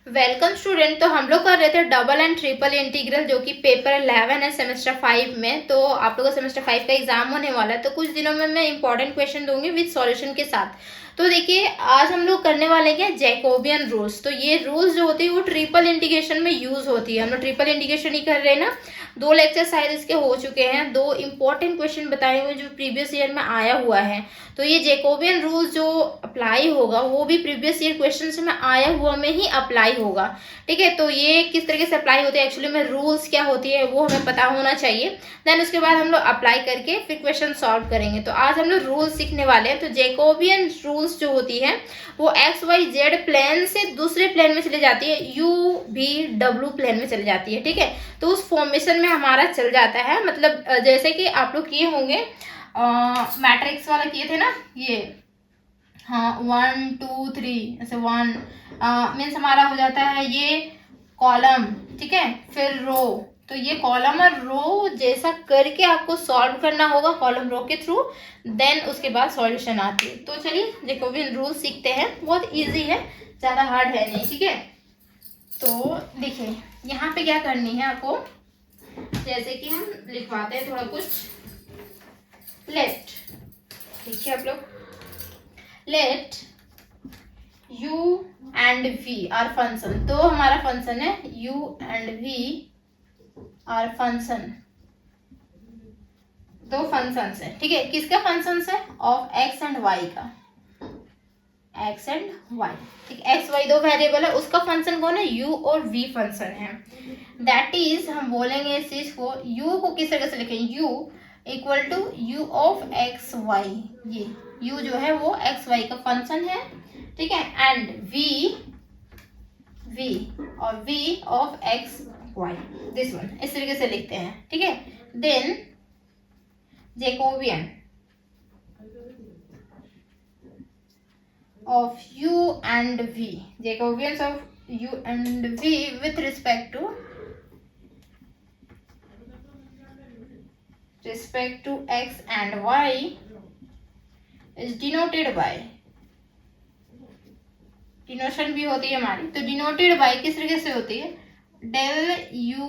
Welcome student. तो हम लोग कर रहे थे डबल एंड ट्रिपल इंटीग्रल, जो कि पेपर 11 है सेमेस्टर 5 में। तो आप लोगों का सेमेस्टर 5 का एग्जाम होने वाला है, तो कुछ दिनों में मैं इंपॉर्टेंट क्वेश्चन दूंगी विद सॉल्यूशन के साथ। तो देखिए, आज हम लोग करने वाले हैं जैकोबियन रूल्स। तो ये रूल्स जो होती है वो ट्रिपल इंटीग्रेशन में यूज होती है। हम लोग ट्रिपल इंटीग्रेशन ही कर रहे हैं ना। 2 लेक्चर शायद इसके हो चुके हैं। 2 इंपॉर्टेंट क्वेश्चन बताए हुए जो प्रीवियस ईयर में आया हुआ है। तो ये जैकोबियन रूल्स जो अप्लाई होगा वो भी प्रीवियस ईयर क्वेश्चन में आया हुआ में ही अप्लाई होगा। ठीक है, तो ये किस तरीके से अप्लाई होते हैं, एक्चुअली में रूल्स क्या होती है वो हमें पता होना चाहिए। देन उसके बाद हम लोग अप्लाई करके फिर क्वेश्चन सॉल्व करेंगे। तो आज हम लोग रूल्स सीखने वाले हैं। तो जैकोबियन रूल्स जो होती है वो एक्स वाई जेड प्लेन से दूसरे प्लेन में चले जाती है, यू भी डब्ल्यू प्लेन में चले जाती है। ठीक है, तो उस फॉर्मेशन में हमारा चल जाता है। मतलब जैसे कि आप लोग किए होंगे, मैट्रिक्स वाला किए थे ना ये। हाँ, 1 2 3 ऐसे 1 मीन्स हमारा हो जाता है ये कॉलम। ठीक है, फिर रो। तो ये कॉलम और रो जैसा करके आपको सॉल्व करना होगा कॉलम रो के थ्रू। देन उसके बाद सॉल्यूशन आती है। तो चलिए जैकोबियन रूल सीखते हैं। बहुत इजी है, ज़्यादा हार्ड है नहीं। ठीक है, तो देखिए यहाँ पे क्या करनी है आपको। जैसे कि हम लिखवाते हैं थोड़ा कुछ। लेट, देखिए आप लोग, let u and v are function. तो हमारा फंक्शन है u and v are function. 2 functions है। ठीक है, किसका फंक्शंस है? ऑफ x एंड y का। x एंड y, ठीक, x y 2 वेरिएबल है, उसका फंक्शन कौन है? u और v फंक्शन है। दैट इज हम बोलेंगे इस चीज को, u को किस तरह से लिखेंगे? u equal to u of x y। ये u जो है वो x y का फंक्शन है। ठीक है, एंड v और v of x y, this one, इस तरीके से लिखते हैं। ठीक है, then Jacobian of u and v, Jacobians of u and v with respect to x and y is denoted by, डिनोशन भी होती है हमारी। तो डिनोटेड बाय किस तरीके से होती है? डेल u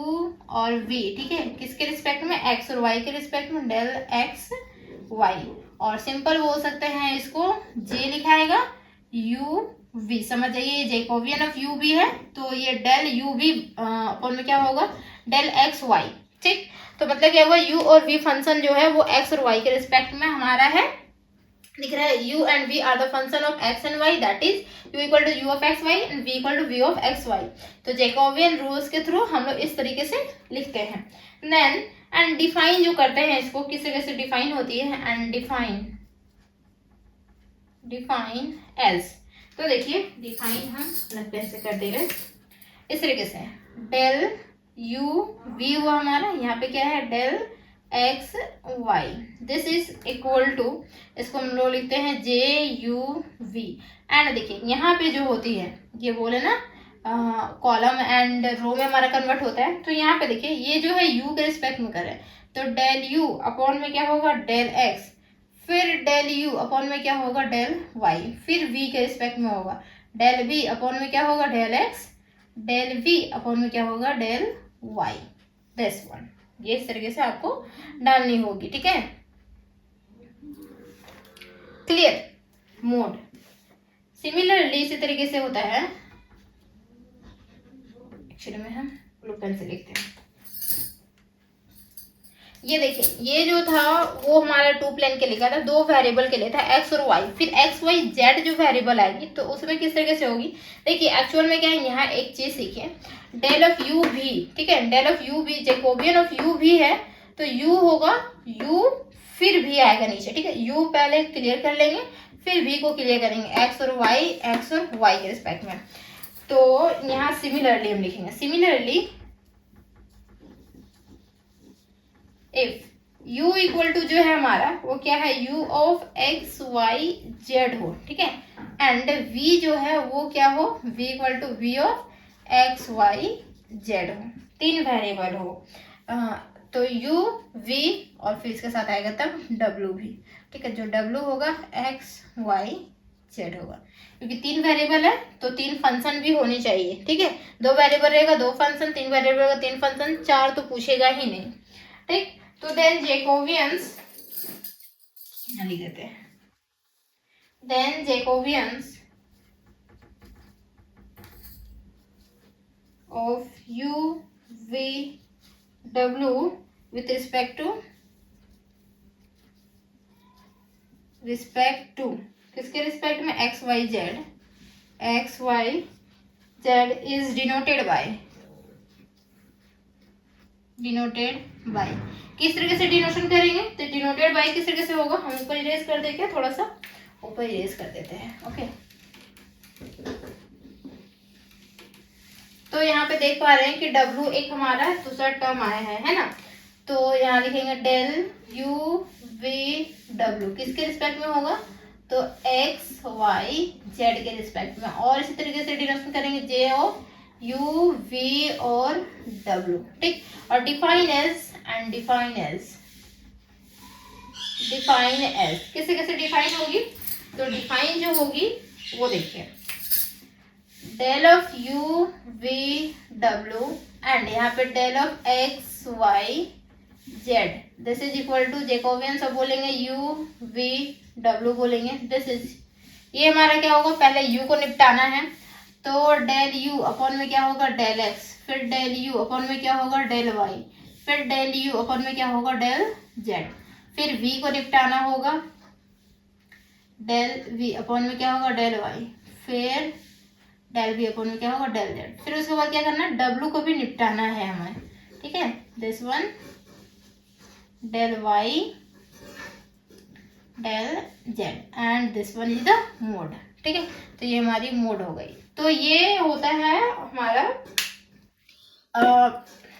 और v। ठीक है, किसके रिस्पेक्ट में? x और y के रिस्पेक्ट में, डेल x y। और सिंपल बोल सकते हैं इसको, j लिखाएगा u v। समझ जाइए, ये जैकोबियन ऑफ u v है, तो ये डेल u v अपन में क्या होगा? Del x y। ठीक, तो मतलब क्या हुआ? u और v फंक्शन जो है वो x और y के रिस्पेक्ट में हमारा है। दिख रहा है, u and v are the function of x and y, that is u equal to u of x y and v equal to v of x y। तो जैकोबियन रूल्स के through हम लोग इस तरीके से लिखते हैं। देन एंड डिफाइन जो करते हैं इसको, किस तरीके से डिफाइन होती है? And define as. तो देखिए डिफाइन हम अलग पेन से कर दे रहे इस तरीके से। डेल u v हुआ हमारा, यहाँ पे क्या है? Del x y, this is equal to, इसको हम लोग लिखते हैं जे यू वी। एंड देखिए यहाँ पे जो होती है, ये बोले ना कॉलम एंड रो में हमारा कन्वर्ट होता है। तो यहाँ पे देखिए ये जो है u के रिस्पेक्ट में करें तो डेल u अपॉन में क्या होगा? Del x। फिर डेल u अपॉन में क्या होगा? Del y। फिर v के रिस्पेक्ट में होगा डेल v अपॉन में क्या होगा? Del x। Del v upon में क्या होगा? Del y। दिस वन, ये इस तरीके से आपको डालनी होगी। ठीक है, क्लियर? मोड सिमिलरली इसी तरीके से होता है। एक्चुअली में हम ब्लू पेन से लिखते हैं। ये देखिए, ये जो था वो हमारा 2 प्लेन के लिखा था, 2 वेरिएबल के लिए था, x और y। फिर x y z जो वेरिएबल आएगी तो उसमें किस तरीके से होगी? देखिए एक्चुअल में क्या है, यहाँ एक चीज सीखिए, डेल ऑफ u भी। ठीक है, डेल ऑफ u भी, जैकोबियन ऑफ u भी है, तो u होगा u, फिर v आएगा नीचे। ठीक है, u पहले क्लियर कर लेंगे, फिर v को क्लियर करेंगे, x और y के रिस्पेक्ट में। तो यहाँ सिमिलरली हम लिखेंगे, similarly if u equal to जो है हमारा वो क्या है? u of x y z हो। ठीक है, एंड v जो है वो क्या हो? v equal to v of x y z हो, 3 वेरिएबल हो। तो u v और फिर इसके साथ आएगा तब w भी। ठीक है, जो w होगा x y जेड होगा, क्योंकि 3 वेरिएबल है तो 3 फंक्शन भी होनी चाहिए। ठीक है, 2 वेरिएबल रहेगा 2 फंक्शन, 3 वेरिएबल रहेगा 3 फंक्शन, 4 तो पूछेगा ही नहीं। ठीक, तो देन जैकोबियंस लिख देते हैं, then Jacobians of u v w with respect to किसके रिस्पेक्ट में, x y z is denoted by किस तरीके से डिनोशन करेंगे, तो डिनोटेड बाय किस तरीके से होगा, हम ऊपर इरेज कर देंगे, थोड़ा सा ऊपर इरेज कर देते हैं। ओके, तो यहाँ पे देख पा रहे हैं कि W एक हमारा दूसरा टर्म आया है ना, तो यहाँ लिखेंगे डेल U V W किसके रिस्पेक्ट में होगा, तो X Y Z के रिस्पेक्ट में, और इसी तरीके से डिनोशन करेंगे J O U V और W। ठीक, और डिफाइन एज किससे कैसे डिफाइन होगी, तो डिफाइन जो होगी वो देखिए, del of u v w and यहाँ पे del of x y z this is equal to Jacobians, अब बोलेंगे u v w बोलेंगे, दिस इज, ये हमारा क्या होगा, पहले u को निपटाना है, तो डेल u अपॉन में क्या होगा डेल x, फिर डेल u अपॉन में क्या होगा डेल y, फिर डेल u अपॉन में क्या होगा डेल z, फिर v को निपटाना होगा, डेल v अपॉन में क्या होगा डेल y, फिर डेल बी अपॉन में क्या होगा डेल जेड, फिर उसके बाद क्या करना है, डब्ल्यू को भी निपटाना है हमें। ठीक है, this one del y del z and this one is the mod. ठीक है, तो ये हमारी मोड हो गई। तो ये होता है हमारा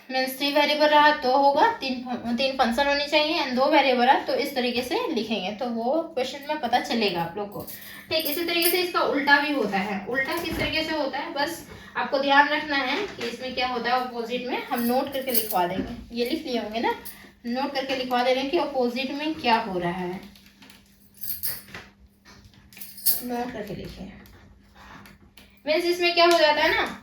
मीन्स 3 वेरिएबल रहा तो होगा 3 फंक्शन होनी चाहिए, एंड 2 वेरिएबल रहा तो इस तरीके से लिखेंगे, तो वो क्वेश्चन में पता चलेगा आप लोग को। ठीक, इसी तरीके से इसका उल्टा भी होता है। उल्टा किस तरीके से होता है, बस आपको ध्यान रखना है कि इसमें क्या होता है, अपोजिट में हम नोट करके लिखवा देंगे, ये लिख लिए होंगे ना, नोट करके लिखवा दे रहे हैं कि अपोजिट में क्या हो रहा है, नोट करके लिखिए। मीन्स इसमें क्या हो जाता है ना,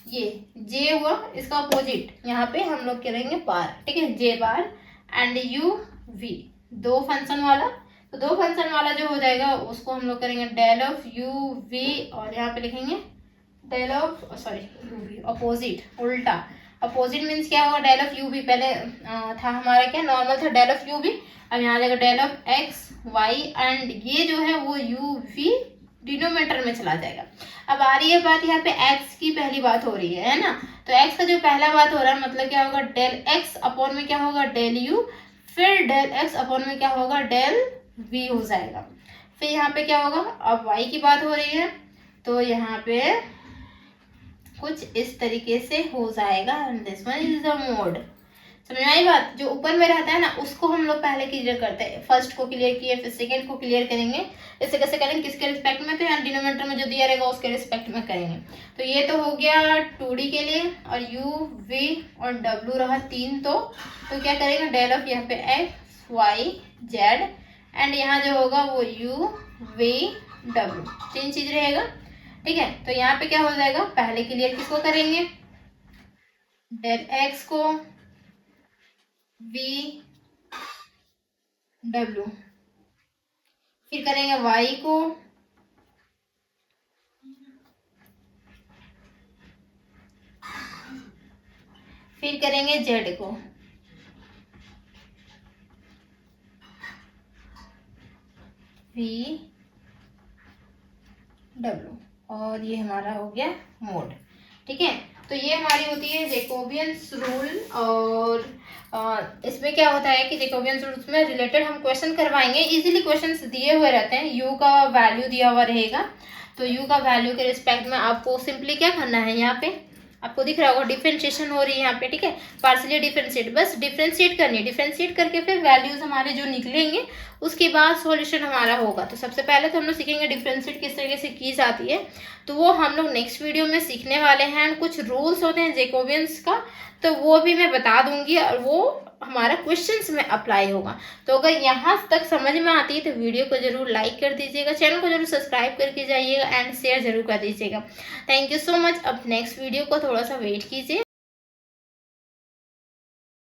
ये जे हुआ, इसका अपोजिट यहाँ पे हम लोग करेंगे बार। ठीक है, जे बार एंड यू वी, 2 फंक्शन वाला, तो 2 फंक्शन वाला जो हो जाएगा उसको हम लोग करेंगे डेल ऑफ यू वी, और यहाँ पे लिखेंगे del of u v, opposite उल्टा। अपोजिट मीन्स क्या होगा, डेल ऑफ यू वी, पहले था हमारा क्या नॉर्मल था डेल ऑफ यू वी, अब यहाँ जाएगा del of x y, and ये जो है वो यू वी डिनोमिनेटर में चला जाएगा। अब आ रही है बात यहाँ पे x की पहली बात हो रही है ना, तो x का जो पहला बात हो रहा है मतलब क्या होगा डेल x अपॉन में क्या होगा डेल u, फिर डेल x अपॉन में क्या होगा डेल v हो जाएगा, फिर यहाँ पे क्या होगा, अब y की बात हो रही है तो यहाँ पे कुछ इस तरीके से हो जाएगा, this one is the mode. समझ में आई बात, जो ऊपर में रहता है ना उसको हम लोग पहले क्लियर करते हैं, फर्स्ट को क्लियर किए फिर सेकंड को क्लियर करेंगे, इसे कैसे करेंगे, किसके रिस्पेक्ट में, तो यहाँ डिनोमिनेटर में जो दिया रहेगा उसके रिस्पेक्ट में करेंगे। तो ये तो हो गया 2D के लिए, और u v और w रहा 3, तो क्या करेंगे डेल ऑफ यहाँ पे x y z, एंड यहाँ जो होगा वो u v w, 3 चीज रहेगा। ठीक है, तो यहाँ पे क्या हो जाएगा, पहले क्लियर किसको करेंगे, डेल x को v w, फिर करेंगे y को फिर करेंगे z को, v w, और ये हमारा हो गया मोड। ठीक है, तो ये हमारी होती है जैकोबियंस रूल, और इसमें क्या होता है कि जैकोबियंस रूल्स में रिलेटेड हम क्वेश्चन करवाएंगे। इजीली क्वेश्चंस दिए हुए रहते हैं, u का वैल्यू दिया हुआ रहेगा, तो u का वैल्यू के रिस्पेक्ट में आपको सिंपली क्या करना है, यहाँ पे आपको दिख रहा होगा डिफरेंशिएशन हो रही है यहाँ पे। ठीक है, पार्शियली डिफरेंशिएट, बस डिफरेंशिएट करनी है, डिफरेंशिएट करके फिर वैल्यूज हमारे जो निकलेंगे उसके बाद सॉल्यूशन हमारा होगा। तो सबसे पहले तो हम लोग सीखेंगे डिफरेंशिएट किस तरीके से की जाती है, तो वो हम लोग नेक्स्ट वीडियो में सीखने वाले हैं। कुछ रूल्स होते हैं जैकोबियंस का, तो वो भी मैं बता दूंगी और वो हमारा क्वेश्चंस में अप्लाई होगा। तो अगर यहाँ तक समझ में आती है तो वीडियो को जरूर लाइक कर दीजिएगा, चैनल को जरूर सब्सक्राइब करके जाइएगा एंड शेयर जरूर कर दीजिएगा। Thank you so much. अब नेक्स्ट वीडियो को थोड़ा सा वेट कीजिए।